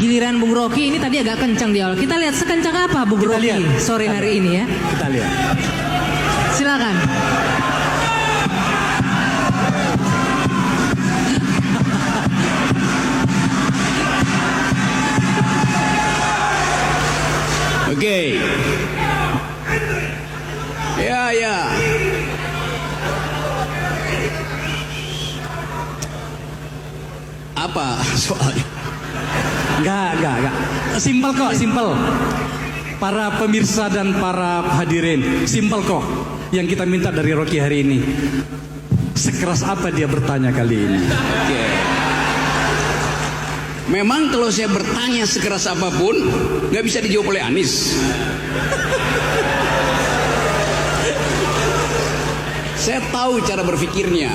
Giliran Bung Rocky ini tadi agak kencang di awal. Kita lihat sekencang apa Bung Rocky sore hari ini ya. Kita lihat. Silakan. Oke. Ya. Apa soalnya? Enggak. Simpel kok, simpel. Para pemirsa dan para hadirin, simpel kok. Yang kita minta dari Rocky hari ini. Sekeras apa dia bertanya kali ini? Oke. Memang kalau saya bertanya sekeras apapun, nggak bisa dijawab oleh Anies. Saya tahu cara berpikirnya.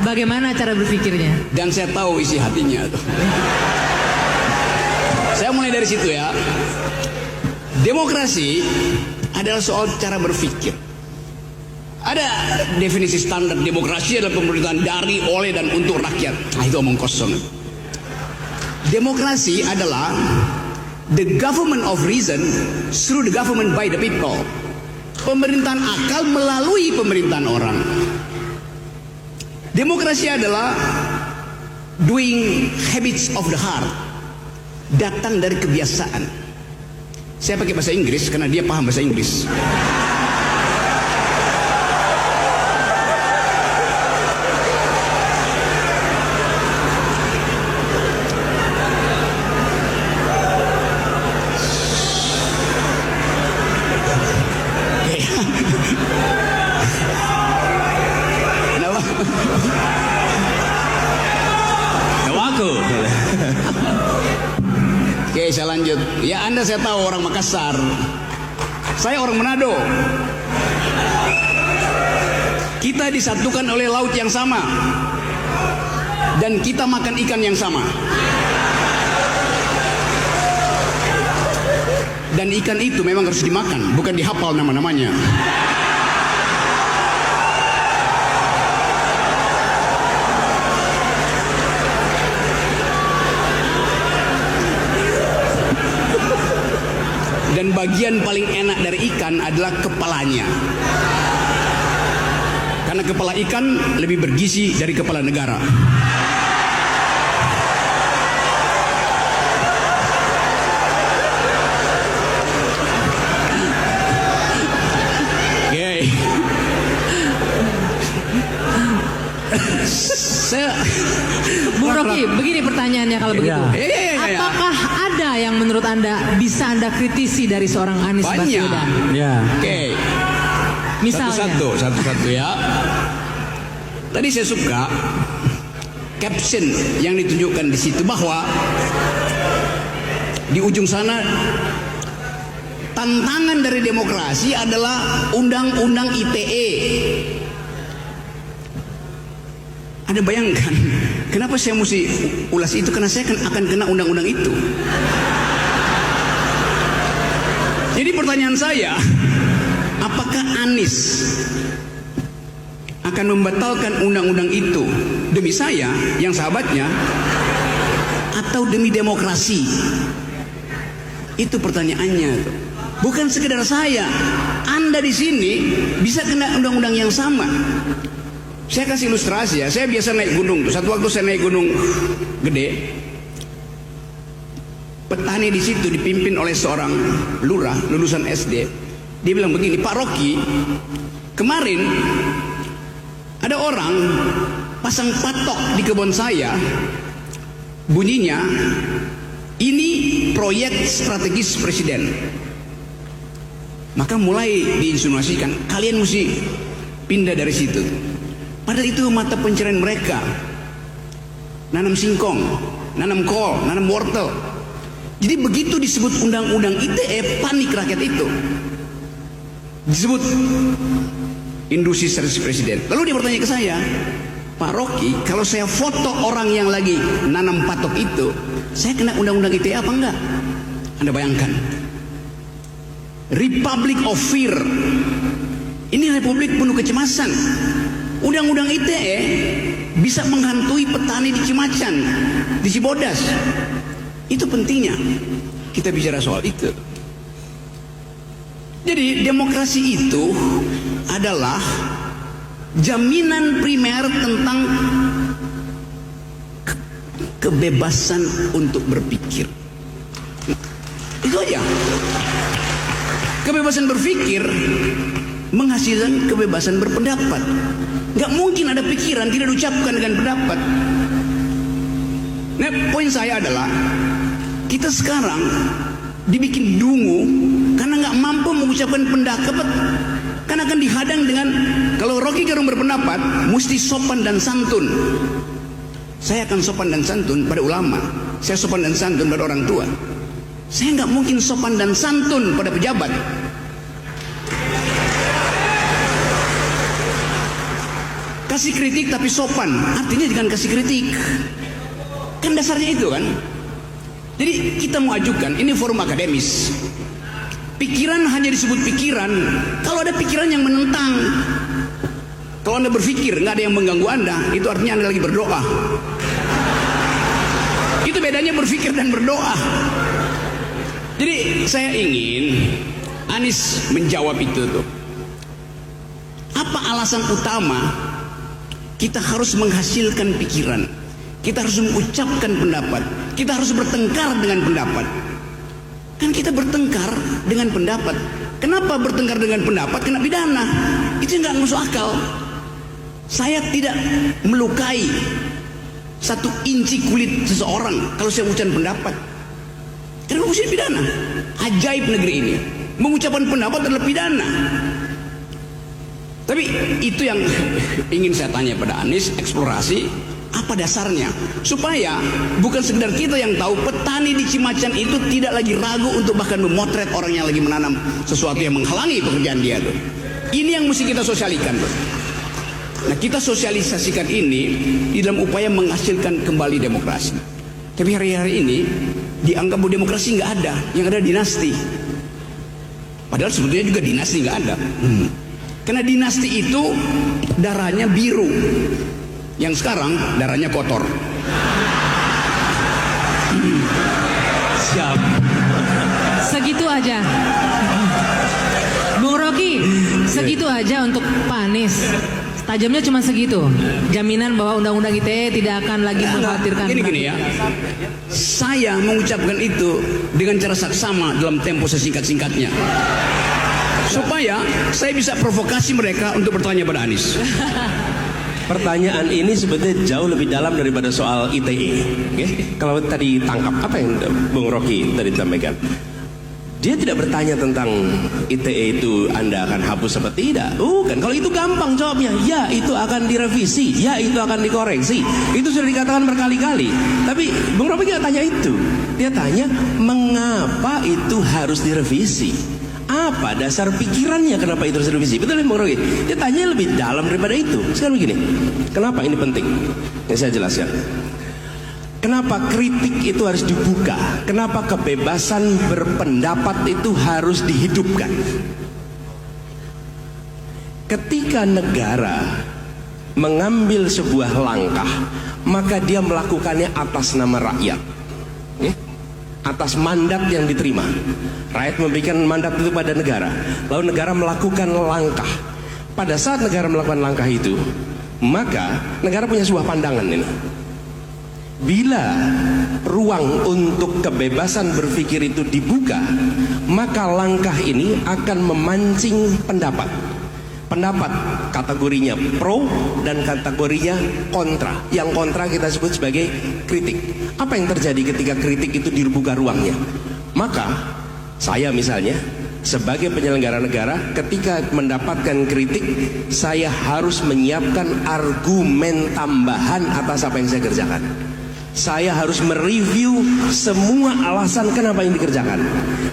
Bagaimana cara berpikirnya? Dan saya tahu isi hatinya. Saya mulai dari situ ya. Demokrasi adalah soal cara berpikir. Ada definisi standar demokrasi adalah pemerintahan dari, oleh, dan untuk rakyat. Nah, itu omong kosong. Demokrasi adalah the government of reason through the government by the people. Pemerintahan akal melalui pemerintahan orang. Demokrasi adalah doing habits of the heart. Datang dari kebiasaan. Saya pakai bahasa Inggris karena dia paham bahasa Inggris. Oke, saya lanjut. Ya, Anda saya tahu orang Makassar. Saya orang Manado. Kita disatukan oleh laut yang sama. Dan kita makan ikan yang sama. Dan ikan itu memang harus dimakan, bukan dihafal nama-namanya. Dan bagian paling enak dari ikan adalah kepalanya. Karena kepala ikan lebih bergizi dari kepala negara. Oke. Bung Rocky, begini pertanyaannya kalau begitu. Ya. Apakah ada yang menurut Anda bisa Anda kritisi dari seorang Anies Baswedan? Ya. Oke. Misalnya. Satu-satu ya. Tadi saya suka caption yang ditunjukkan di situ bahwa di ujung sana tantangan dari demokrasi adalah undang-undang ITE. Anda bayangkan, kenapa saya mesti ulas itu? Karena saya akan kena undang-undang itu. Jadi pertanyaan saya, apakah Anies akan membatalkan undang-undang itu demi saya, yang sahabatnya, atau demi demokrasi? Itu pertanyaannya. Bukan sekedar saya, Anda di sini bisa kena undang-undang yang sama. Saya kasih ilustrasi ya. Saya biasa naik gunung tuh. Satu waktu saya naik gunung gede. Petani di situ dipimpin oleh seorang lurah lulusan SD. Dia bilang begini, Pak Rocky, kemarin ada orang pasang patok di kebun saya. Bunyinya, ini proyek strategis presiden. Maka mulai diinsinuasikan, kalian mesti pindah dari situ. Padahal itu mata pencarian mereka. Nanam singkong, nanam kol, nanam wortel. Jadi begitu disebut undang-undang ITE, panik rakyat itu. Disebut industri strategis presiden. Lalu dia bertanya ke saya, Pak Rocky, kalau saya foto orang yang lagi nanam patok itu, saya kena undang-undang ITE apa enggak? Anda bayangkan. Republic of Fear. Ini republik penuh kecemasan. Undang-undang ITE bisa menghantui petani di Cimacan, di Cibodas. Itu pentingnya kita bicara soal itu. Jadi demokrasi itu adalah jaminan primer tentang kebebasan untuk berpikir. Itu aja. Kebebasan berpikir menghasilkan kebebasan berpendapat. Gak mungkin ada pikiran tidak diucapkan dengan pendapat. Nah, poin saya adalah kita sekarang dibikin dungu karena gak mampu mengucapkan pendapat. Karena akan dihadang dengan, kalau Rocky Gerung berpendapat mesti sopan dan santun. Saya akan sopan dan santun pada ulama. Saya sopan dan santun pada orang tua. Saya gak mungkin sopan dan santun pada pejabat. Kasih kritik tapi sopan, artinya jangan kasih kritik. Kan dasarnya itu kan. Jadi kita mau ajukan, ini forum akademis. Pikiran hanya disebut pikiran kalau ada pikiran yang menentang. Kalau Anda berpikir nggak ada yang mengganggu Anda, itu artinya Anda lagi berdoa. Itu bedanya berpikir dan berdoa. Jadi saya ingin Anies menjawab itu tuh. Apa alasan utama kita harus menghasilkan pikiran, kita harus mengucapkan pendapat, kita harus bertengkar dengan pendapat? Kan kita bertengkar dengan pendapat. Kenapa bertengkar dengan pendapat? Kena pidana. Itu nggak masuk akal. Saya tidak melukai 1 inci kulit seseorang kalau saya mengucapkan pendapat. Karena mesti pidana. Ajaib negeri ini. Mengucapkan pendapat adalah pidana. Tapi itu yang ingin saya tanya pada Anies, eksplorasi apa dasarnya, supaya bukan sekedar kita yang tahu, petani di Cimacan itu tidak lagi ragu untuk bahkan memotret orang yang lagi menanam sesuatu yang menghalangi pekerjaan dia tuh. Ini yang mesti kita sosialisasikan tuh. Nah, kita sosialisasikan ini di dalam upaya menghasilkan kembali demokrasi. Tapi hari-hari ini dianggap bahwa demokrasi nggak ada, yang ada dinasti. Padahal sebetulnya juga dinasti nggak ada. Karena dinasti itu darahnya biru, yang sekarang darahnya kotor. Siap. Segitu aja. Bung Rocky, segitu aja untuk Pak Anies. Tajamnya cuma segitu. Jaminan bahwa undang-undang ITE tidak akan lagi mengkhawatirkan. Gini ya. Saya mengucapkan itu dengan cara saksama dalam tempo sesingkat-singkatnya. Supaya saya bisa provokasi mereka untuk bertanya pada Anies. Pertanyaan ini sebetulnya jauh lebih dalam daripada soal ITE. Okay? Kalau tadi tangkap apa yang Bung Rocky tadi sampaikan, dia tidak bertanya tentang ITE itu Anda akan hapus apa tidak. Kan kalau itu gampang jawabnya, ya itu akan direvisi, ya itu akan dikoreksi. Itu sudah dikatakan berkali-kali. Tapi Bung Rocky nggak tanya itu. Dia tanya mengapa itu harus direvisi. Apa dasar pikirannya kenapa itu harus direvisi? Betul ya Bung Rocky? Dia tanya lebih dalam daripada itu. Sekarang begini, kenapa ini penting? Yang saya jelaskan. Kenapa kritik itu harus dibuka? Kenapa kebebasan berpendapat itu harus dihidupkan? Ketika negara mengambil sebuah langkah, maka dia melakukannya atas nama rakyat. Atas mandat yang diterima. Rakyat memberikan mandat itu pada negara. Lalu negara melakukan langkah. Pada saat negara melakukan langkah itu, maka negara punya sebuah pandangan ini. Bila ruang untuk kebebasan berpikir itu dibuka, maka langkah ini akan memancing pendapat. Pendapat kategorinya pro dan kategorinya kontra. Yang kontra kita sebut sebagai kritik. Apa yang terjadi ketika kritik itu dibuka ruangnya? Maka saya misalnya sebagai penyelenggara negara, ketika mendapatkan kritik, saya harus menyiapkan argumen tambahan atas apa yang saya kerjakan. Saya harus mereview semua alasan kenapa yang dikerjakan.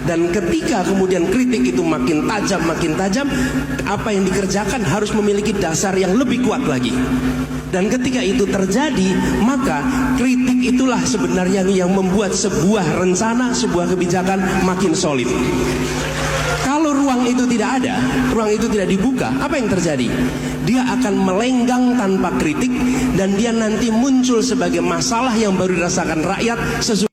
Dan ketika kemudian kritik itu makin tajam, apa yang dikerjakan harus memiliki dasar yang lebih kuat lagi. Dan ketika itu terjadi, maka kritik itulah sebenarnya yang membuat sebuah rencana, sebuah kebijakan makin solid. Kalau ruang itu tidak ada, ruang itu tidak dibuka, apa yang terjadi? Dia akan melenggang tanpa kritik, dan dia nanti muncul sebagai masalah yang baru dirasakan rakyat sesuai